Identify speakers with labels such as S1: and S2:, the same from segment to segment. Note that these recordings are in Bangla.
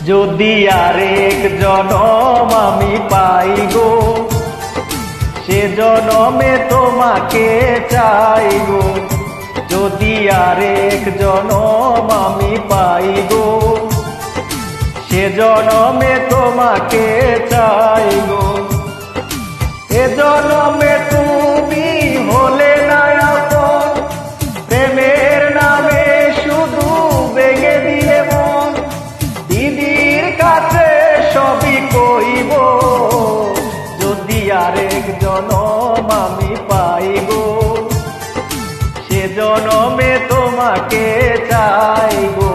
S1: যদি আরেক জনম আমি পাই গো, সে জনমে তোমাকে চাই গো। যদি আরেক জনম আমি পাই গো, সে জনমে তোমাকে চাই গো। এ জনমে তুমি হলে না আপন, প্রেমের নামে শুধু ভেঙে দিলে মন। দিদির কাছে সবই কইব, যদি আরেক জনম আমি পাই গো, সে জনমে তোমাকে চাই গো।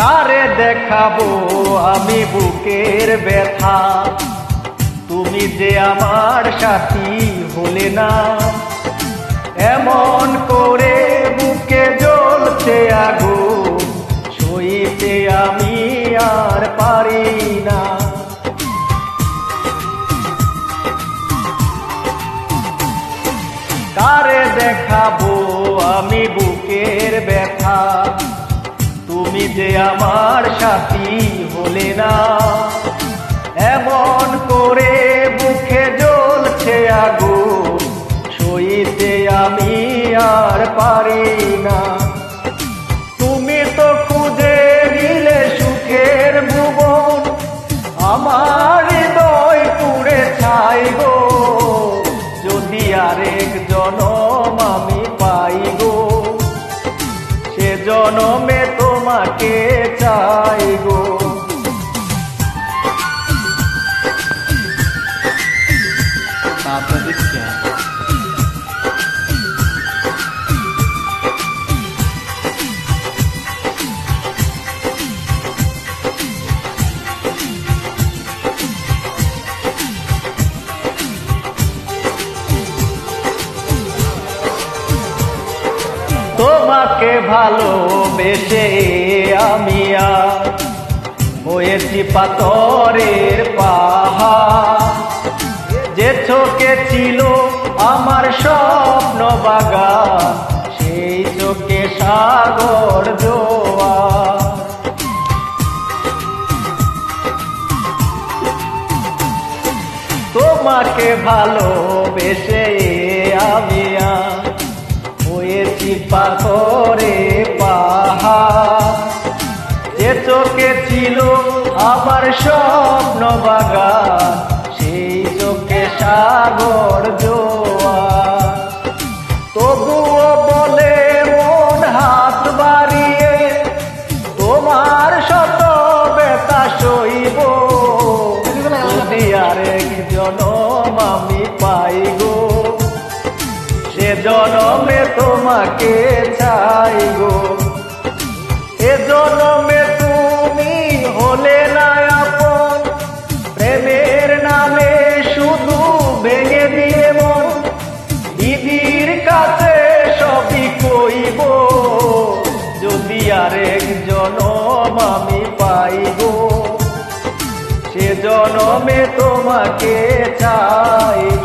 S1: কারে দেখাবো আমি বুকের ব্যথা, তুমি যে আমার সাথী হলে না। এমন করে বুকে জ্বলছে আগুন, সইতে আমি আর পারি না। কারে দেখাবো আমি বুকের ব্যথা, তুমি যে আমার সাথী হলে না। এমন করে বুকে জ্বলছে আগুন, সইতে আমি আর পারি না। তুমি তো খুঁজে নিলে সুখের ভুবন, আমার হৃদয় পুড়ে ছাই গো। যদি আরেক জনম আমি পাই গো, সে জনমে তোমাকে চাই গো। তোমাকে ভালোবেসে আমি আর হয়েছি পাথরের পাহাড়। যে চোখে ছিল আমার স্বপ্ন বাগান, সেই চোখে সাগর জোয়ার। তোমাকে ভালোবেসে আমি আর হয়েছি পাথরে পাহাড়। যে চোখে ছিল আমার স্বপ্ন বাগান, সেই চোখে সাগর জোয়ার। তবুও বলে মন হাত বাড়িয়ে, তোমার শত ব্যথা সইব। যদি আরেক জনম আমি পাই গো, সে জনমে তোমাকে চাই গো। এ জনমে তুমি হলে না আপন, প্রেমের নামে শুধু ভেঙে দিয়ে মন। দিদির কাছে সবই কইব, যদি আরেক জনম আমি পাই গো, সে জনমে তোমাকে চাই।